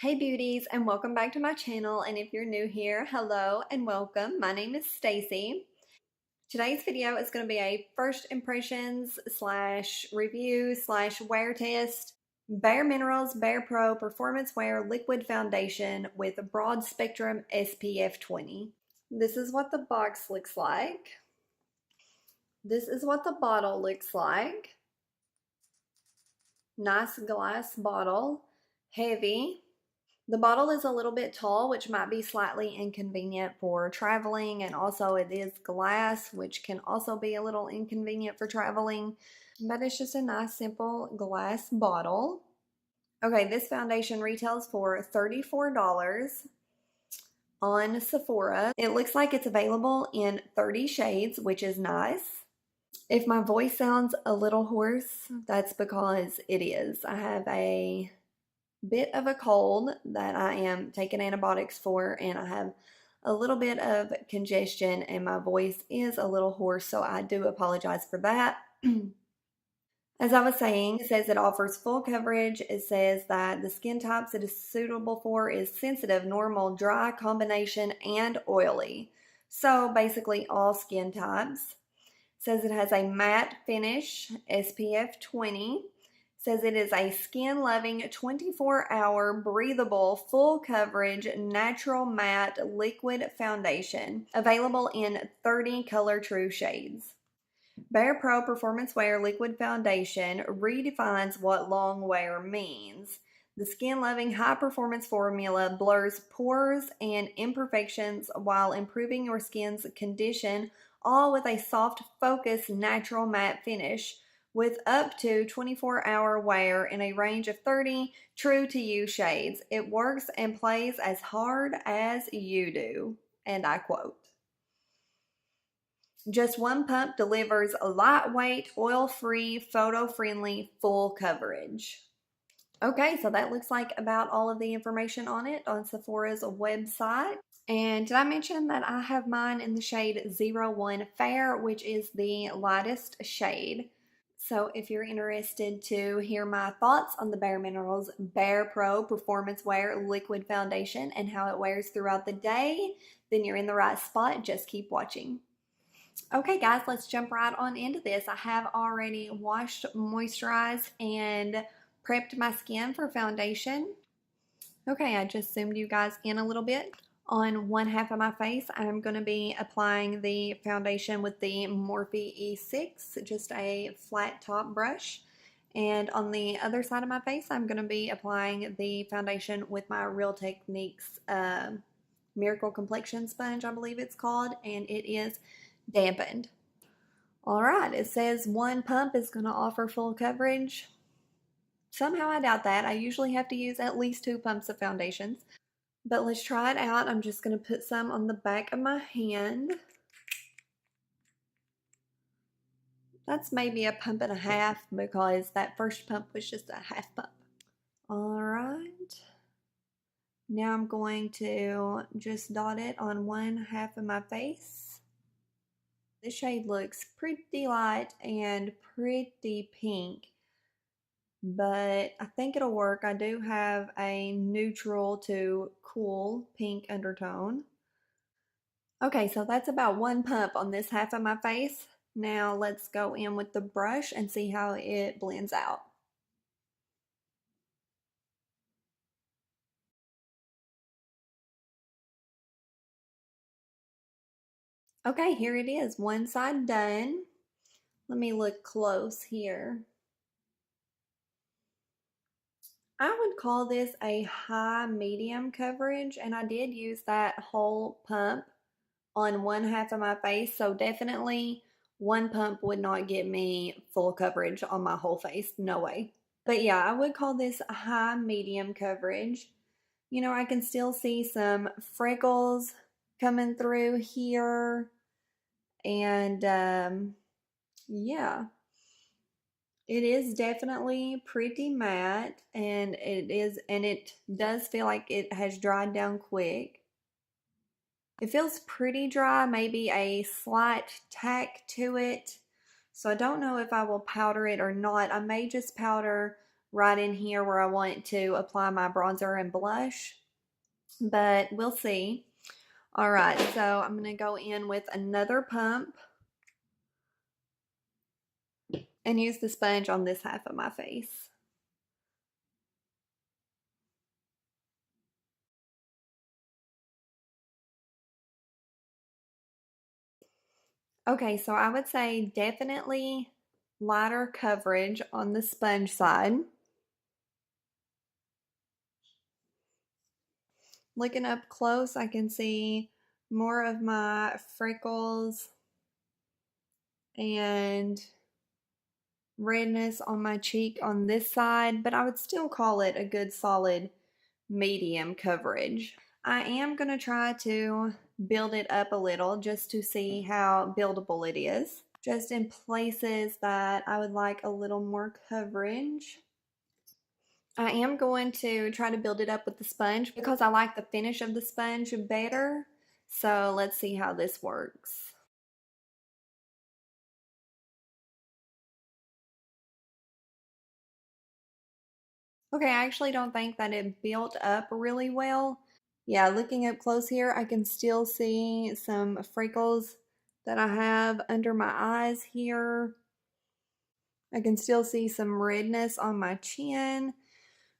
Hey beauties, and welcome back to my channel. And if you're new here, hello and welcome. My name is Stacy. Today's video is going to be a first impressions slash review slash wear test. Bare Minerals BarePro Performance Wear Liquid Foundation with a broad spectrum SPF 20. This is what the box looks like. This is what the bottle looks like. Nice glass bottle, heavy. The bottle is a little bit tall, which might be slightly inconvenient for traveling, and also it is glass, which can also be a little inconvenient for traveling, but it's just a nice simple glass bottle. Okay, this foundation retails for $34 on Sephora. It looks like it's available in 30 shades, which is nice. If my voice sounds a little hoarse, that's because it is. I have a bit of a cold that I am taking antibiotics for, and I have a little bit of congestion and my voice is a little hoarse, so I do apologize for that. As I was saying, it says it offers full coverage. It says that the skin types it is suitable for is sensitive, normal, dry, combination, and oily. So basically all skin types. It says it has a matte finish, SPF 20. Says it is a skin-loving, 24-hour, breathable, full coverage, natural matte liquid foundation. Available in 30 color true shades. BarePro Performance Wear Liquid Foundation redefines what long wear means. The skin-loving, high-performance formula blurs pores and imperfections while improving your skin's condition, all with a soft, focused, natural matte finish. With up to 24-hour wear in a range of 30 true to you shades. It works and plays as hard as you do. And I quote. Just one pump delivers a lightweight, oil-free, photo-friendly, full coverage. Okay, so that looks like about all of the information on it on Sephora's website. And did I mention that I have mine in the shade 01 Fair, which is the lightest shade. So if you're interested to hear my thoughts on the Bare Minerals BarePro Performance Wear Liquid Foundation and how it wears throughout the day, then you're in the right spot. Just keep watching. Okay guys, let's jump right on into this. I have already washed, moisturized, and prepped my skin for foundation. Okay, I just zoomed you guys in a little bit. On one half of my face, I'm going to be applying the foundation with the Morphe E6, just a flat top brush. And on the other side of my face, I'm going to be applying the foundation with my Real Techniques Miracle Complexion Sponge, I believe it's called, and it is dampened. Alright, it says one pump is going to offer full coverage. Somehow I doubt that. I usually have to use at least 2 pumps of foundations. But let's try it out. I'm just going to put some on the back of my hand. That's maybe a pump and a half because that first pump was just a half pump. Alright. Now I'm going to just dot it on one half of my face. This shade looks pretty light and pretty pink, but I think it'll work. I do have a neutral to cool pink undertone. Okay, so that's about one pump on this half of my face. Now let's go in with the brush and see how it blends out. Okay, here it is. One side done. Let me look close here. I would call this a high medium coverage, and I did use that whole pump on one half of my face, so definitely one pump would not get me full coverage on my whole face. No way. But yeah, I would call this a high medium coverage. You know, I can still see some freckles coming through here. And yeah, it is definitely pretty matte, and it does feel like it has dried down quick. It feels pretty dry, maybe a slight tack to it. So I don't know if I will powder it or not. I may just powder right in here where I want to apply my bronzer and blush, but we'll see. All right, so I'm going to go in with another pump and use the sponge on this half of my face. Okay, so I would say definitely lighter coverage on the sponge side. Looking up close, I can see more of my freckles and redness on my cheek on this side, but I would still call it a good solid medium coverage. I am going to try to build it up a little just to see how buildable it is. Just in places that I would like a little more coverage. I am going to try to build it up with the sponge because I like the finish of the sponge better. So let's see how this works. Okay, I actually don't think that it built up really well. Yeah, looking up close here, I can still see some freckles that I have under my eyes here. I can still see some redness on my chin,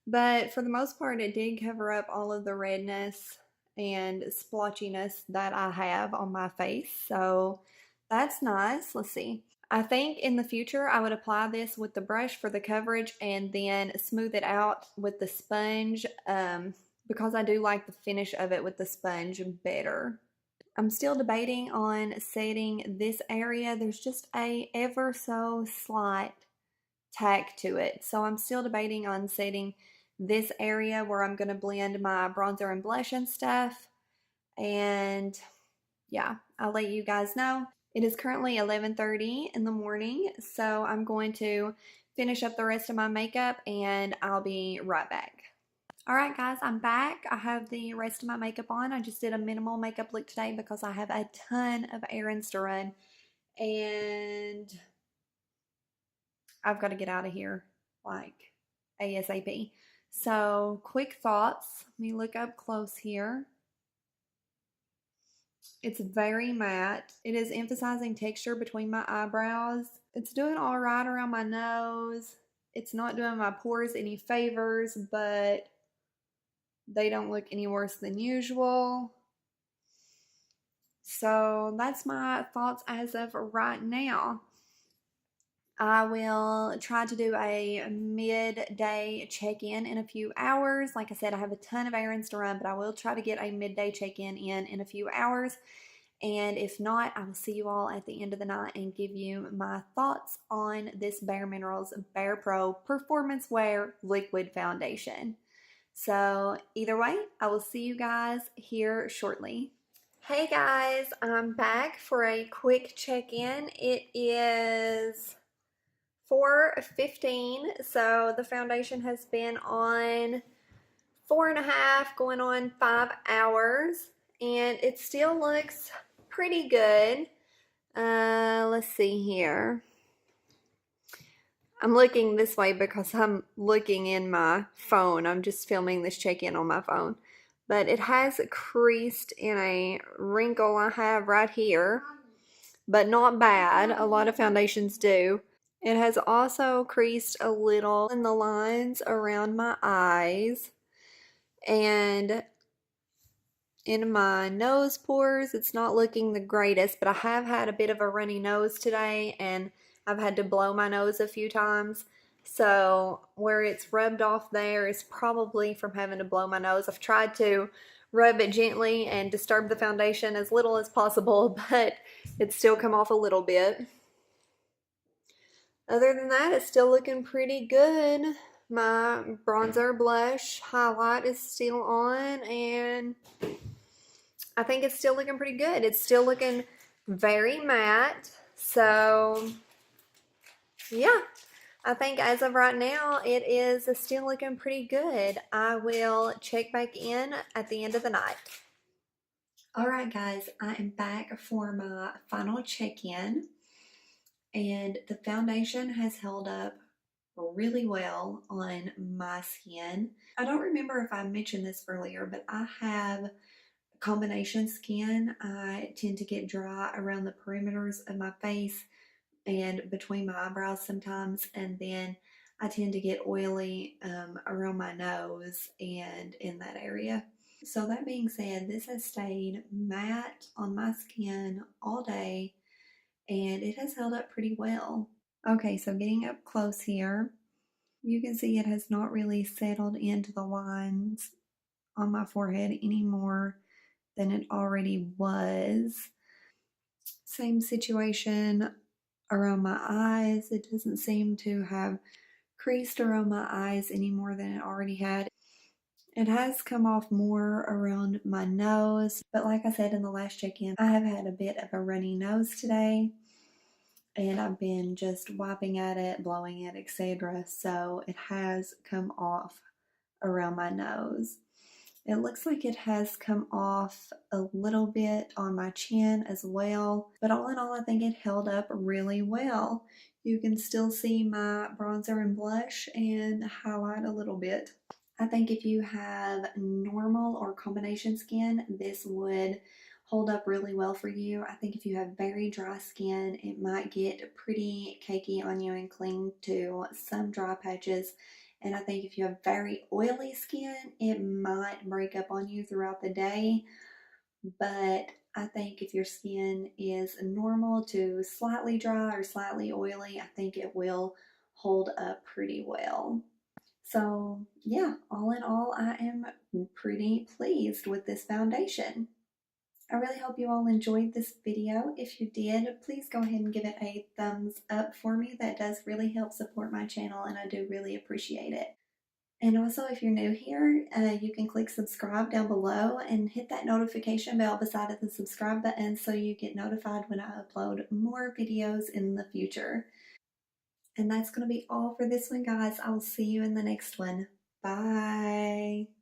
but for the most part, it did cover up all of the redness and splotchiness that I have on my face. So that's nice. Let's see. I think in the future I would apply this with the brush for the coverage and then smooth it out with the sponge because I do like the finish of it with the sponge better. I'm still debating on setting this area. There's just a ever so slight tack to it. So I'm still debating on setting this area where I'm going to blend my bronzer and blush and stuff. And yeah, I'll let you guys know. It is currently 11:30 in the morning, so I'm going to finish up the rest of my makeup and I'll be right back. All right, guys, I'm back. I have the rest of my makeup on. I just did a minimal makeup look today because I have a ton of errands to run and I've got to get out of here like ASAP. So, quick thoughts. Let me look up close here. It's very matte. It is emphasizing texture between my eyebrows. It's doing all right around my nose. It's not doing my pores any favors, but they don't look any worse than usual. So that's my thoughts as of right now. I will try to do a midday check-in in a few hours. Like I said, I have a ton of errands to run, but I will try to get a midday check-in in a few hours. And if not, I will see you all at the end of the night and give you my thoughts on this Bare Minerals BarePro Performance Wear Liquid Foundation. So either way, I will see you guys here shortly. Hey guys, I'm back for a quick check-in. It is 4:15, so the foundation has been on 4.5, going on 5 hours, and it still looks pretty good. Let's see here. I'm looking this way because I'm looking in my phone. I'm just filming this check-in on my phone. But it has creased in a wrinkle I have right here, but not bad. A lot of foundations do. It has also creased a little in the lines around my eyes and in my nose pores. It's not looking the greatest, but I have had a bit of a runny nose today and I've had to blow my nose a few times. So where it's rubbed off there is probably from having to blow my nose. I've tried to rub it gently and disturb the foundation as little as possible, but it's still come off a little bit. Other than that, it's still looking pretty good. My bronzer, blush, highlight is still on, and I think it's still looking pretty good. It's still looking very matte. So, yeah, I think as of right now, it is still looking pretty good. I will check back in at the end of the night. All right, guys, I am back for my final check-in, and the foundation has held up really well on my skin. I don't remember if I mentioned this earlier, but I have combination skin. I tend to get dry around the perimeters of my face and between my eyebrows sometimes, and then I tend to get oily around my nose and in that area. So that being said, this has stayed matte on my skin all day and it has held up pretty well. Okay, so getting up close here, you can see it has not really settled into the lines on my forehead any more than it already was. Same situation around my eyes. It doesn't seem to have creased around my eyes any more than it already had. It has come off more around my nose, but like I said in the last check-in, I have had a bit of a runny nose today and I've been just wiping at it, blowing it, etc. So it has come off around my nose. It looks like it has come off a little bit on my chin as well, but all in all, I think it held up really well. You can still see my bronzer and blush and highlight a little bit. I think if you have normal or combination skin, this would hold up really well for you. I think if you have very dry skin, it might get pretty cakey on you and cling to some dry patches. And I think if you have very oily skin, it might break up on you throughout the day. But I think if your skin is normal to slightly dry or slightly oily, I think it will hold up pretty well. So yeah, all in all, I am pretty pleased with this foundation. I really hope you all enjoyed this video. If you did, please go ahead and give it a thumbs up for me. That does really help support my channel and I do really appreciate it. And also, if you're new here, you can click subscribe down below and hit that notification bell beside the subscribe button so you get notified when I upload more videos in the future. And that's going to be all for this one, guys. I will see you in the next one. Bye.